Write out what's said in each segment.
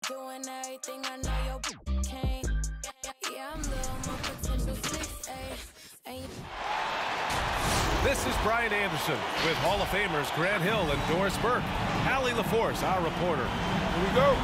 doing everything I know your can't. Yeah, I'm little more potential 6'8". This is Brian Anderson with Hall of Famers Grant Hill and Doris Burke. Allie LaForce, our reporter. Here we go.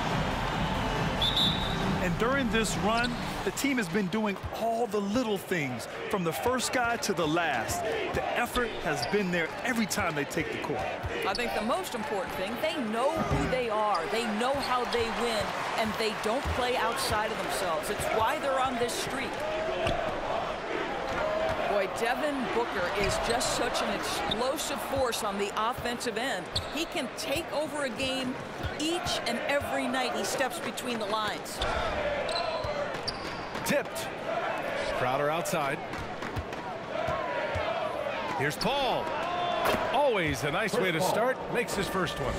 And during this run, the team has been doing all the little things, from the first guy to the last. The effort has been there every time they take the court. I think the most important thing, they know who they are. They know how they win, and they don't play outside of themselves. It's why they're on this streak. Boy, Devin Booker is just such an explosive force on the offensive end. He can take over a game each and every night he steps between the lines. Tipped. Crowder outside. Here's Paul. Always a nice way to start. Makes his first one.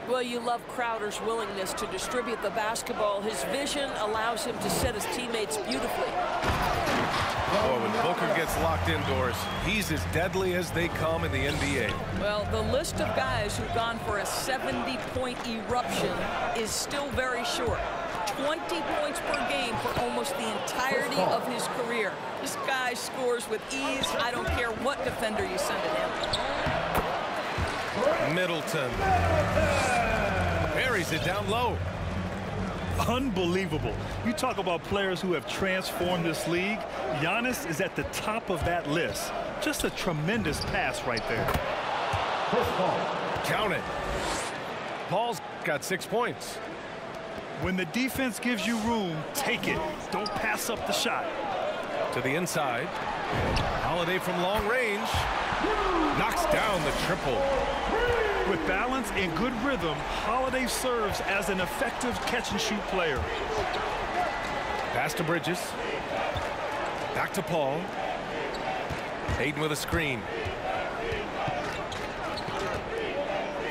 Well, you love Crowder's willingness to distribute the basketball. His vision allows him to set his teammates beautifully. Boy, when Booker gets locked indoors, he's as deadly as they come in the NBA. Well, the list of guys who've gone for a 70-point eruption is still very short. 20 points per game for almost the entirety of his career. This guy scores with ease. I don't care what defender you send at him. Middleton. Buries it down low. Unbelievable. You talk about players who have transformed this league. Giannis is at the top of that list. Just a tremendous pass right there. Count it. Paul's got 6 points. When the defense gives you room, take it. Don't pass up the shot. To the inside. Holiday from long range. Knocks down the triple. With balance and good rhythm, Holiday serves as an effective catch-and-shoot player. Pass to Bridges. Back to Paul. Hayden with a screen.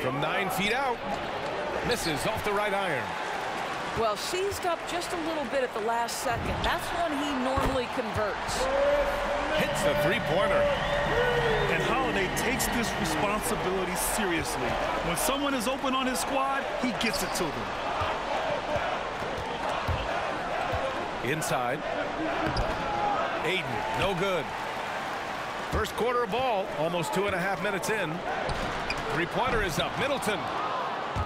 From 9 feet out. Misses off the right iron. Well, seized up just a little bit at the last second. That's when he normally converts. Hits the three-pointer. And Holiday takes this responsibility seriously. When someone is open on his squad, he gets it to them. Inside. Hayden, no good. First quarter of ball, almost 2.5 minutes in. Three-pointer is up. Middleton.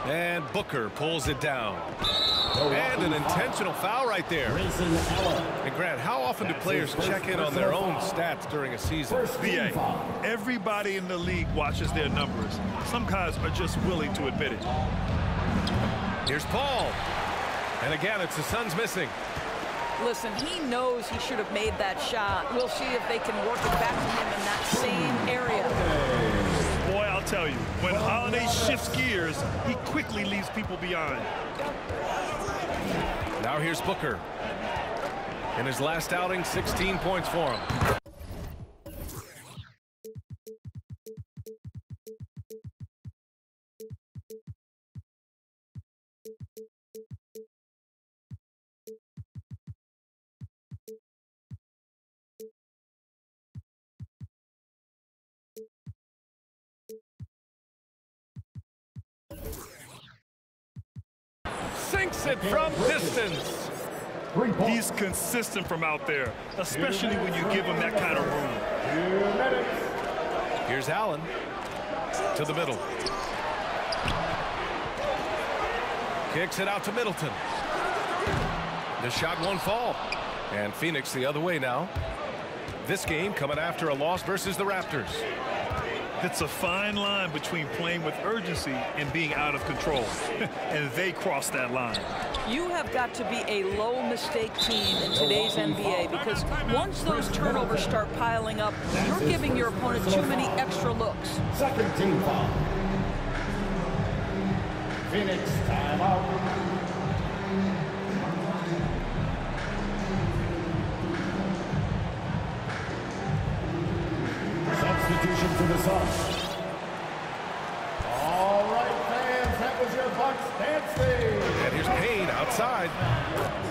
And Booker pulls it down. And an intentional foul right there. And Grant, how often do players check in on their own stats during a season? BA, everybody in the league watches their numbers. Some guys are just willing to admit it. Here's Paul. And again, it's the Suns missing. Listen, he knows he should have made that shot. We'll see if they can work it back to him in that same area. Boy, I'll tell you, when Holiday shifts gears, he quickly leaves people behind. Now here's Booker. In his last outing, 16 points for him. Sinks it from distance. He's consistent from out there, especially when you give him that kind of room. Here's Allen to the middle. Kicks it out to Middleton. The shot won't fall. And Phoenix the other way now. This game coming after a loss versus the Raptors. It's a fine line between playing with urgency and being out of control. And they cross that line. You have got to be a low-mistake team in today's NBA, because once those turnovers start piling up, you're giving your opponent too many extra looks. Second team foul. Phoenix timeout. Substitution for the Suns. All right, fans, that was your Bucks dancing. And here's Payne outside.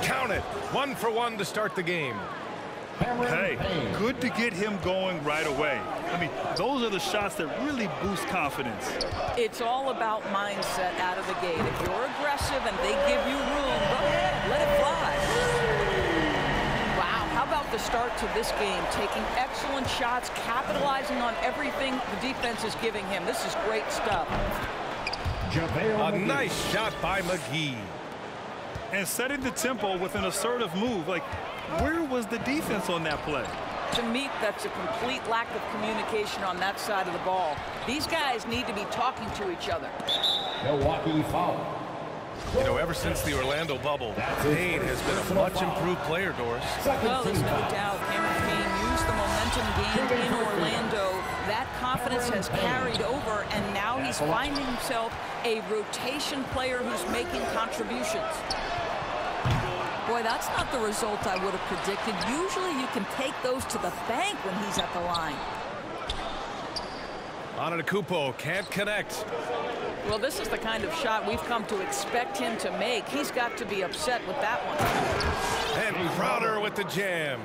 Count it. 1 for 1 to start the game. Hey, good to get him going right away. I mean, those are the shots that really boost confidence. It's all about mindset out of the gate. If you're aggressive and they give you room, start to this game, taking excellent shots, capitalizing on everything the defense is giving him. This is great stuff. A nice shot by McGee. And setting the tempo with an assertive move. Like, where was the defense on that play? To me, that's a complete lack of communication on that side of the ball. These guys need to be talking to each other. Milwaukee foul. You know, ever since the Orlando bubble, Payne has been a much improved player, Doris. Well, there's no doubt Cameron Payne used the momentum gained in Orlando. That confidence has carried over, and now he's finding himself a rotation player who's making contributions. Boy, that's not the result I would have predicted. Usually you can take those to the bank when he's at the line. Antetokounmpo can't connect. Well, this is the kind of shot we've come to expect him to make. He's got to be upset with that one. And Crowder with the jam.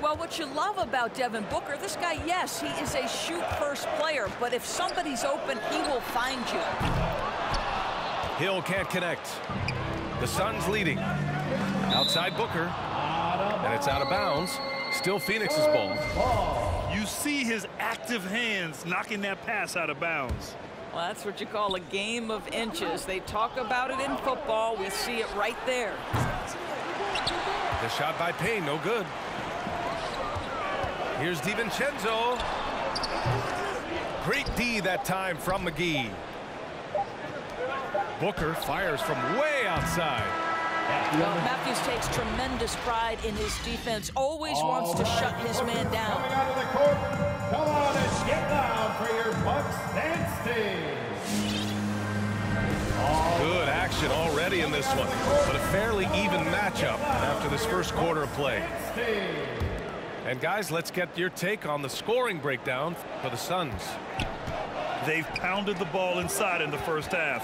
Well, what you love about Devin Booker, this guy, yes, he is a shoot-first player, but if somebody's open, he will find you. Hill can't connect. The Suns leading. Outside Booker. And it's out of bounds. Still Phoenix's ball. You see his active hands knocking that pass out of bounds. Well, that's what you call a game of inches. They talk about it in football. We see it right there. The shot by Payne, no good. Here's DiVincenzo. Great D that time from McGee. Booker fires from way outside. Well, Matthews takes tremendous pride in his defense. Always wants to shut his man down. Coming out of the court. Come on and get down for your Bucks dance team. Good action already in this one, but a fairly even matchup after this first quarter of play. And guys, let's get your take on the scoring breakdown for the Suns. They've pounded the ball inside in the first half,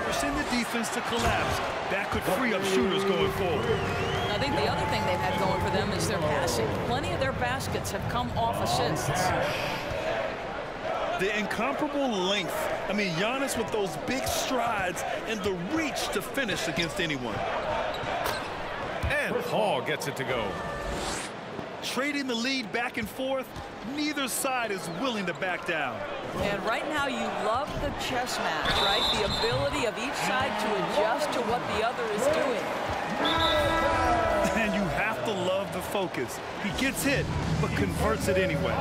forcing the defense to collapse. That could free up shooters going forward. I think the other thing they've had going for them is their passing. Plenty of their baskets have come off assists. The incomparable length. I mean, Giannis with those big strides and the reach to finish against anyone. And Paul gets it to go. Trading the lead back and forth, neither side is willing to back down. And right now you love the chess match, right? The ability of each side to adjust to what the other is doing. And you have to love the focus. He gets hit, but converts it anyway.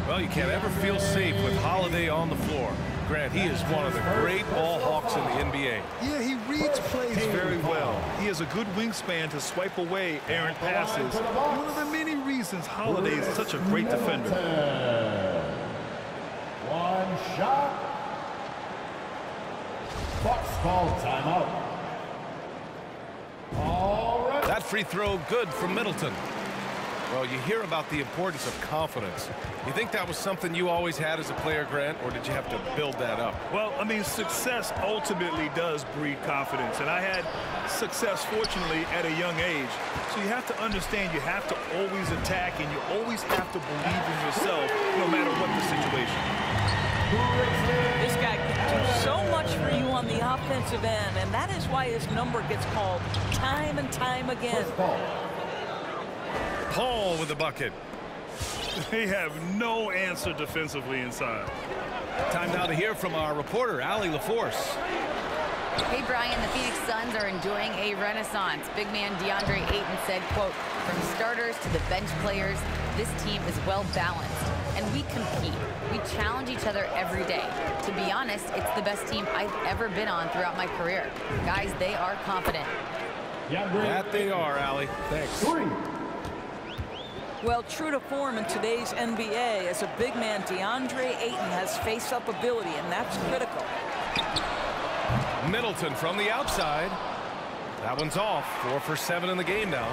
Well, you can't ever feel safe with Holiday on the floor. Grant, he is one of the great ball hawks in the NBA. Yeah, he reads plays very well. He has a good wingspan to swipe away errant passes. One of the many reasons Holiday is such a great defender. One shot. Bucks call timeout. All right. That free throw good from Middleton. Well, you hear about the importance of confidence. You think that was something you always had as a player, Grant, or did you have to build that up? Well, I mean, success ultimately does breed confidence. And I had success, fortunately, at a young age. So you have to understand you have to always attack, and you always have to believe in yourself no matter what the situation. This guy can do so much for you on the offensive end, and that is why his number gets called time and time again. Paul with the bucket. They have no answer defensively inside. Time now to hear from our reporter, Allie LaForce. Hey, Brian, the Phoenix Suns are enjoying a renaissance. Big man DeAndre Ayton said, quote, from starters to the bench players, this team is well balanced, and we compete. We challenge each other every day. To be honest, it's the best team I've ever been on throughout my career. Guys, they are confident. That they are, Allie. Thanks. Well, true to form in today's NBA, as a big man, DeAndre Ayton has face-up ability, and that's critical. Middleton from the outside. That one's off. 4 for 7 in the game now.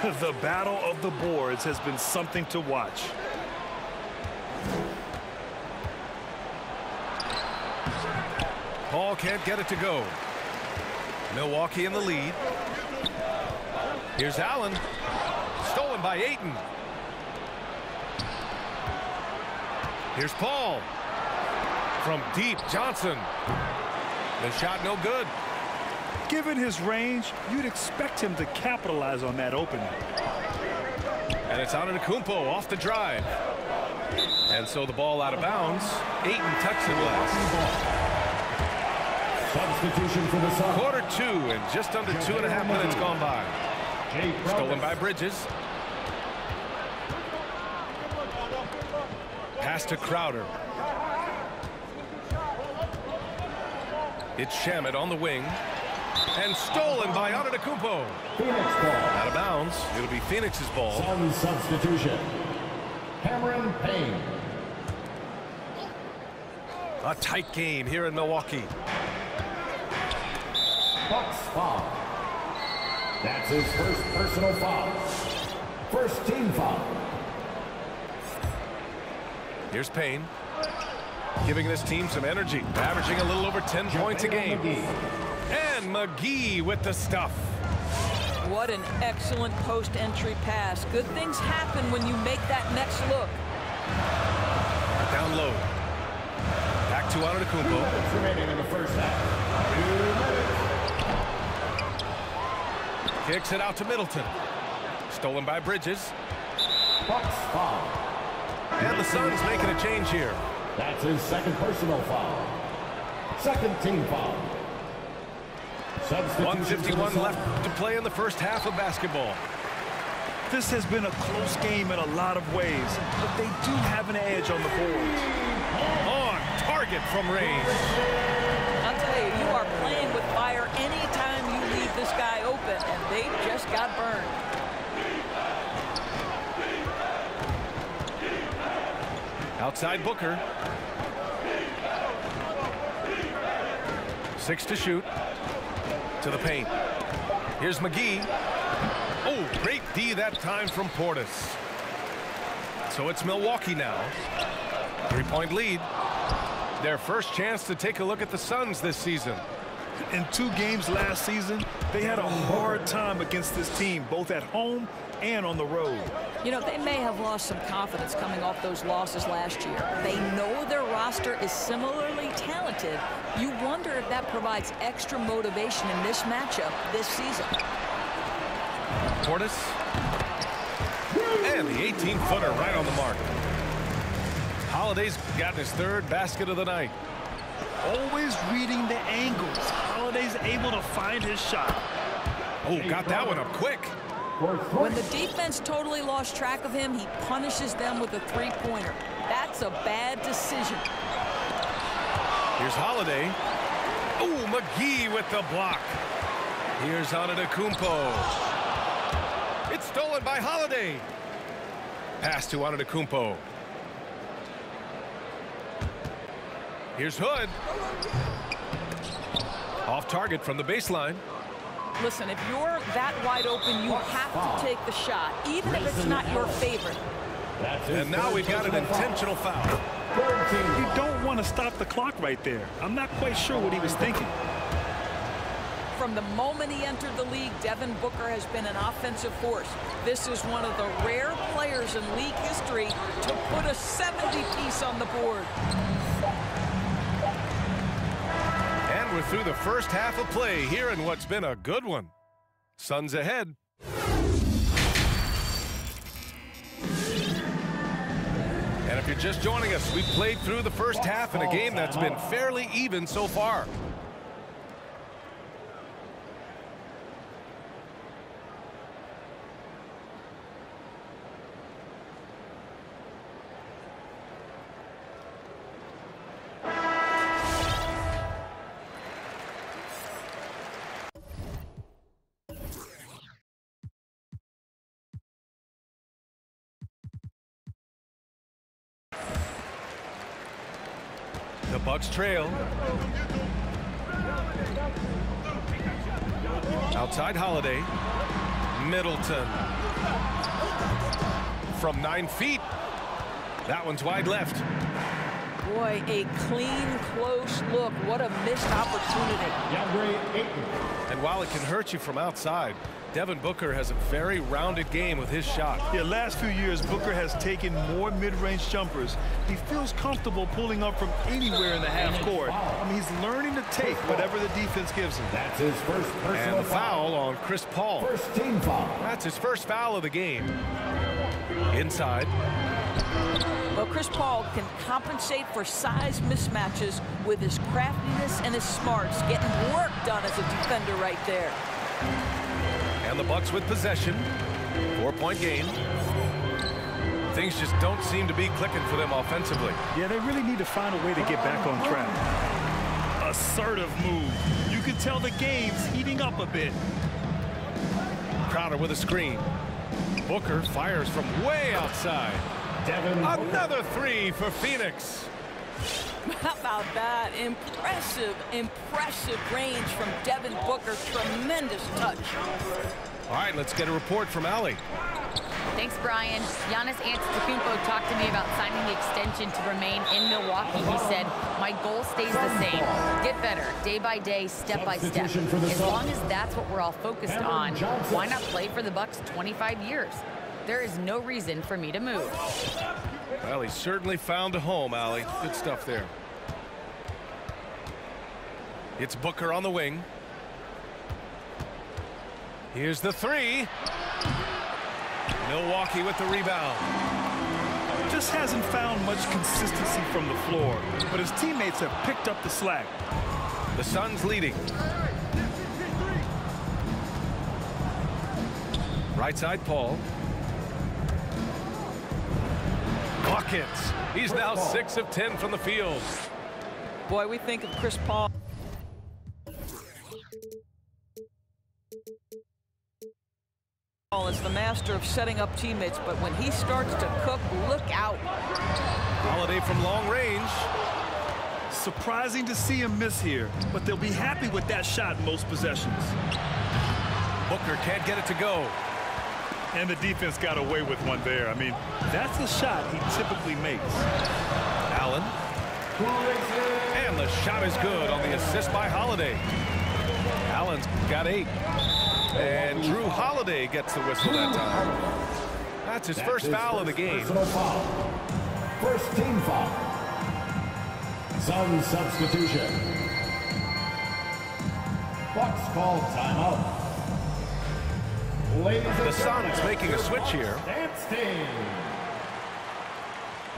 The battle of the boards has been something to watch. Paul can't get it to go. Milwaukee in the lead. Here's Allen. Stolen by Ayton. Here's Paul. From deep, Johnson. The shot no good. Given his range, you'd expect him to capitalize on that opening. And it's Antetokounmpo off the drive. And so the ball out of bounds. Ayton tucks it last. Substitution for the Suns. Quarter 2 and just under 2.5 minutes gone by. Stolen by Bridges. Pass to Crowder. It's Shamet on the wing. And stolen by Antetokounmpo. Phoenix ball. Out of bounds. It'll be Phoenix's ball. Suns substitution. Cameron Payne. A tight game here in Milwaukee. Bucks foul. That's his first personal foul. First team foul. Here's Payne. Giving this team some energy. Averaging a little over 10 points a game. And McGee with the stuff. What an excellent post-entry pass. Good things happen when you make that next look. Down low. Back to Antetokounmpo. 2 minutes remaining in the first half. 2 minutes. Kicks it out to Middleton. Stolen by Bridges. Bucks foul. And the Suns making a change here. That's his second personal foul. Second team foul. 1:51 left to play in the first half of basketball. This has been a close game in a lot of ways, but they do have an edge on the boards. On target from range. I'll tell you, you are playing with fire anytime you leave this guy open, and they just got burned. Outside Booker. 6 to shoot. To the paint. Here's McGee. Oh, great D that time from Portis. So it's Milwaukee now. 3-point lead. Their first chance to take a look at the Suns this season. In 2 games last season, they had a hard time against this team, both at home and on the road. You know, they may have lost some confidence coming off those losses last year. They know their roster is similarly talented. You wonder if that provides extra motivation in this matchup this season. Portis. And the 18-footer right on the mark. Holiday's gotten his 3rd basket of the night. Always reading the angles. Holiday's able to find his shot. Oh, got that one up quick. When the defense totally lost track of him, he punishes them with a 3-pointer. That's a bad decision. Here's Holiday. Oh, McGee with the block. Here's Antetokounmpo. It's stolen by Holiday. Pass to Antetokounmpo. Here's Hood. Off target from the baseline. Listen, if you're that wide open, you have to take the shot, even if it's not your favorite. And now we've got an intentional foul. You don't want to stop the clock right there. I'm not quite sure what he was thinking. From the moment he entered the league, Devin Booker has been an offensive force. This is one of the rare players in league history to put a 70-piece on the board. And we're through the first half of play here in what's been a good one. Suns ahead. And if you're just joining us, we've played through the first half in a game that's been fairly even so far. The Bucks trail. Outside Holiday. Middleton. From 9 feet. That one's wide left. Boy, a clean, close look. What a missed opportunity. And while it can hurt you from outside, Devin Booker has a very rounded game with his shot. Yeah, last few years, Booker has taken more mid-range jumpers. He feels comfortable pulling up from anywhere in the half court. I mean, he's learning to take whatever the defense gives him. That's his first personal And the foul on Chris Paul. First team foul. That's his first foul of the game. Inside. Well, Chris Paul can compensate for size mismatches with his craftiness and his smarts, getting work done as a defender right there. And the Bucks with possession. 4-point game. Things just don't seem to be clicking for them offensively. Yeah, they really need to find a way to get back on track. Assertive move. You can tell the game's heating up a bit. Crowder with a screen. Booker fires from way outside. Another three for Phoenix. How about that? Impressive range from Devin Booker. Tremendous touch. All right, let's get a report from Allie. Thanks, Brian. Giannis Antetokounmpo talked to me about signing the extension to remain in Milwaukee. He said, my goal stays the same. Get better, day by day, step by step. As long as that's what we're all focused on, why not play for the Bucks 25 years? There is no reason for me to move. Well, he certainly found a home, Allie. Good stuff there. It's Booker on the wing. Here's the three. Milwaukee with the rebound. Just hasn't found much consistency from the floor, but his teammates have picked up the slack. The Suns leading. Right side, Paul. Buckets. He's now 6 of 10 from the field. Boy, we think of Chris Paul as the master of setting up teammates, but when he starts to cook, look out. Holiday from long range. Surprising to see him miss here, but they'll be happy with that shot in most possessions. Booker can't get it to go. And the defense got away with one there. I mean, that's the shot he typically makes. Allen. And the shot is good on the assist by Holiday. Allen's got 8. And Drew Holiday gets the whistle that time. That's his first foul of the game. Foul. First team foul. Sun substitution. Bucks call timeout. The Suns making a switch here.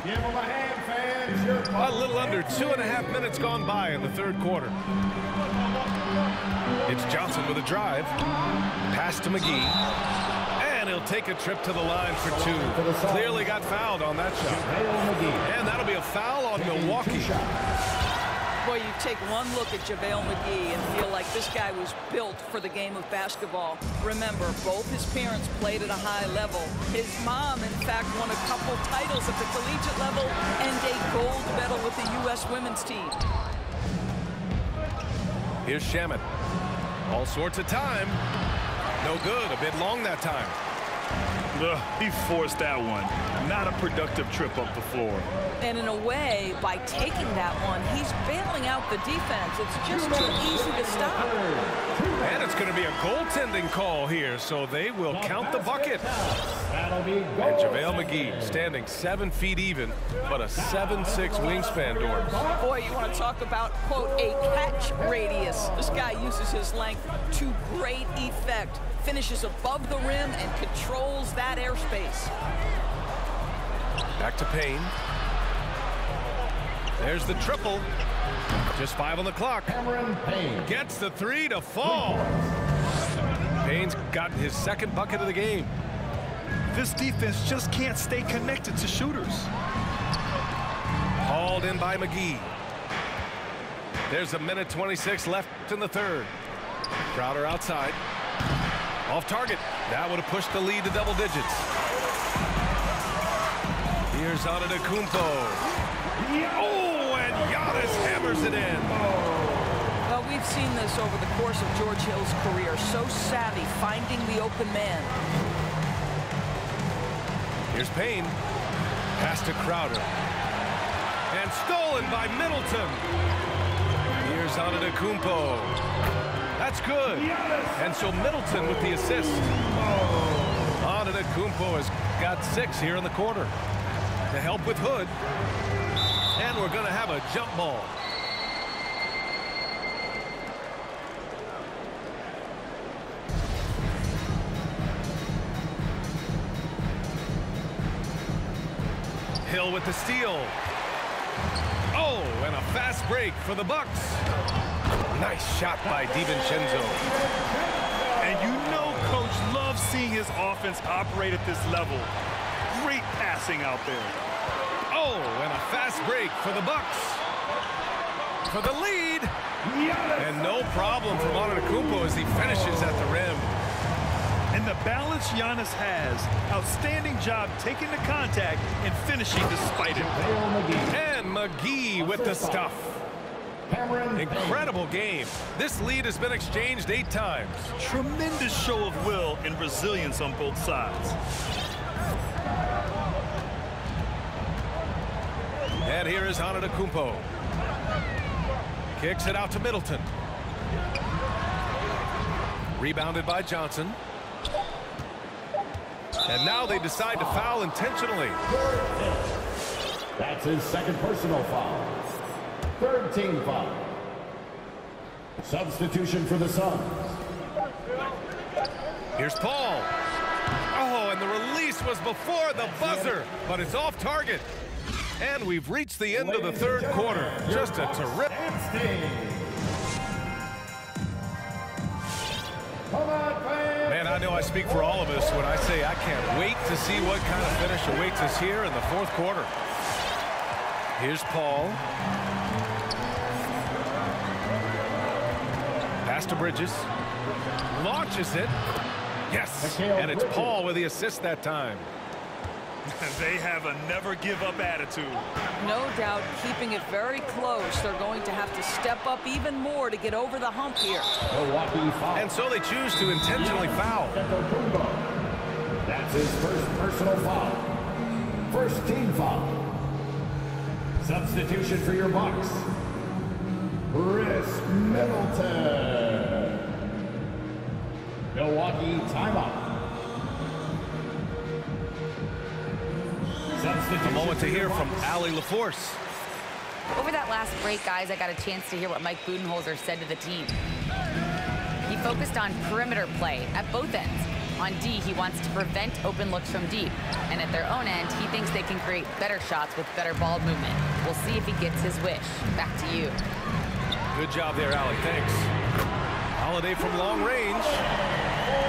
Give them a hand, fans. A little under 2.5 minutes gone by in the third quarter. It's Johnson with a drive. Pass to McGee. And he'll take a trip to the line for 2. Clearly got fouled on that shot. And that'll be a foul on Milwaukee. Boy, you take one look at JaVale McGee and feel like this guy was built for the game of basketball. Remember, both his parents played at a high level. His mom, in fact, won a couple titles at the collegiate level and a gold medal with the U.S. women's team. Here's Shaman. All sorts of time. No good. A bit long that time. He forced that one. Not a productive trip up the floor. And in a way, by taking that one, he's bailing out the defense. It's just too easy to stop. And it's going to be a goaltending call here, so they will count the bucket. And JaVale McGee standing 7 feet even, but a 7'6" wingspan, Doris. Boy, you want to talk about, quote, a catch radius. This guy uses his length to great effect. Finishes above the rim and controls that airspace. Back to Payne. There's the triple. Just 5 on the clock. Gets the 3 to fall. Payne's gotten his 2nd bucket of the game. This defense just can't stay connected to shooters. Hauled in by McGee. There's a minute 26 left in the third. Crowder outside. Off target. That would have pushed the lead to double digits. Here's Antetokounmpo. Oh, and Giannis hammers it in. Well, we've seen this over the course of George Hill's career. So savvy finding the open man. Here's Payne. Pass to Crowder. And stolen by Middleton. Here's Antetokounmpo. That's good. And so Middleton with the assist. Antetokounmpo has got 6 here in the quarter. To help with Hood. And we're going to have a jump ball. Hill with the steal. Oh, and a fast break for the Bucks. Nice shot by DiVincenzo. And you know Coach loves seeing his offense operate at this level. Great passing out there. Oh, and a fast break for the Bucks. For the lead. And no problem from Antetokounmpo as he finishes at the rim. And the balance Giannis has. Outstanding job taking the contact and finishing despite it. And McGee with the stuff. Incredible game. This lead has been exchanged 8 times. Tremendous show of will and resilience on both sides. And here is Antetokounmpo. Kicks it out to Middleton. Rebounded by Johnson. And now they decide to foul intentionally. That's his second personal foul. Third team foul. Substitution for the Suns. Here's Paul. Oh, and the release was before the buzzer, but it's off target. And we've reached the end of the third quarter. Just a terrific. Man, I know I speak for all of us when I say I can't wait to see what kind of finish awaits us here in the fourth quarter. Here's Paul. Pass to Bridges. Launches it. Yes, and it's Paul with the assist that time. They have a never-give-up attitude. No doubt keeping it very close. They're going to have to step up even more to get over the hump here. And so they choose to intentionally foul. That's his first personal foul. First team foul. Substitution for your Bucks. Chris Middleton. Milwaukee timeout. A moment to hear from Allie LaForce. Over that last break, guys, I got a chance to hear what Mike Budenholzer said to the team. He focused on perimeter play at both ends. On D, he wants to prevent open looks from deep. And at their own end, he thinks they can create better shots with better ball movement. We'll see if he gets his wish. Back to you. Good job there, Allie. Thanks. Holiday from long range.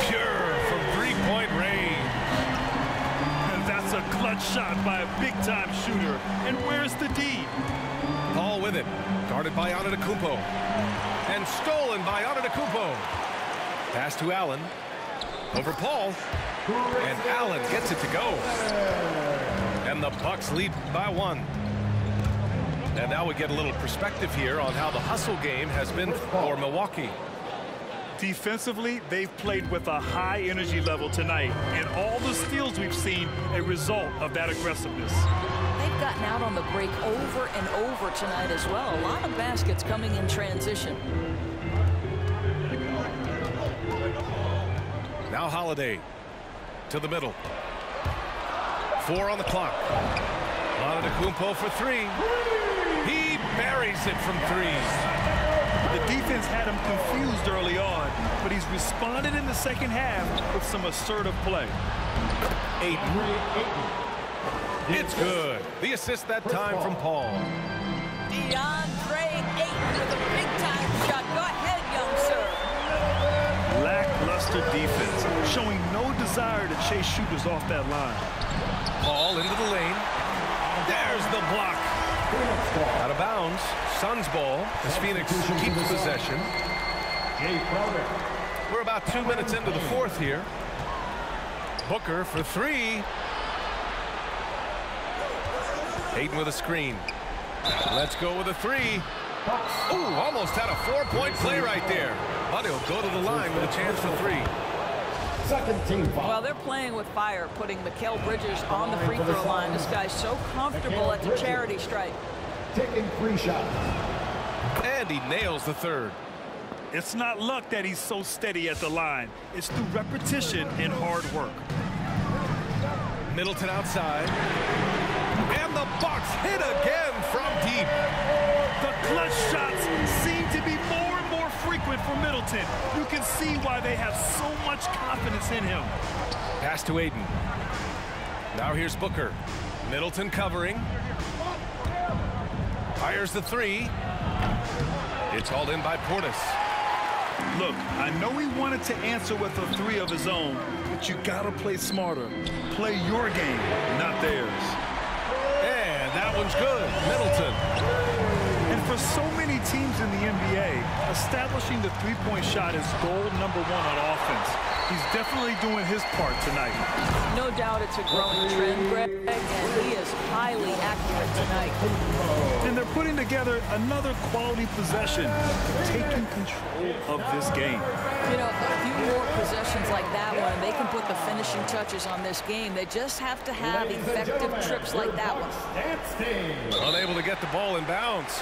Pure from three-point range. That's a clutch shot by a big-time shooter. And where's the D? Paul with it. Guarded by Antetokounmpo. And stolen by Antetokounmpo. Pass to Allen. Over Paul. And Allen gets it to go. And the Bucks lead by 1. And now we get a little perspective here on how the hustle game has been for Milwaukee. Defensively, they've played with a high energy level tonight, and all the steals we've seen a result of that aggressiveness. They've gotten out on the break over and over tonight as well. A lot of baskets coming in transition. Now Holiday to the middle. 4 on the clock. Antetokounmpo for 3. He buries it from 3. The defense had him confused early on, but he's responded in the second half with some assertive play. Ayton. It's good. The assist that time from Paul. DeAndre Ayton with a big-time shot. Go ahead, young sir. Lackluster defense, showing no desire to chase shooters off that line. Paul into the lane. There's the block. Out of bounds. Suns ball as Phoenix keeps possession. We're about 2 minutes into the fourth here. Booker for 3. Ayton with a screen. Let's go with a 3. Ooh, almost had a 4-point play right there. But he'll go to the line with a chance for 3. Second team foul. Well, they're playing with fire, putting Mikal Bridges on the free throw line. This guy's so comfortable at the charity stripe. Taking 3 shots. And he nails the 3rd. It's not luck that he's so steady at the line. It's through repetition and hard work. Middleton outside. And the Bucks hit again from deep. The clutch shots seem to be more and more frequent for Middleton. You can see why they have so much confidence in him. Pass to Ayton. Now here's Booker. Middleton covering. Fires the three. It's hauled in by Portis. Look, I know he wanted to answer with a three of his own, but you gotta play smarter. Play your game, not theirs. And that one's good. Middleton. And for so many teams in the NBA, establishing the three-point shot is goal number one on offense. He's definitely doing his part tonight. No doubt it's a growing trend, Greg, and he is highly accurate tonight. And they're putting together another quality possession, taking control of this game. You know, a few more possessions like that one, and they can put the finishing touches on this game. They just have to have effective trips like that one. Unable to get the ball in bounds.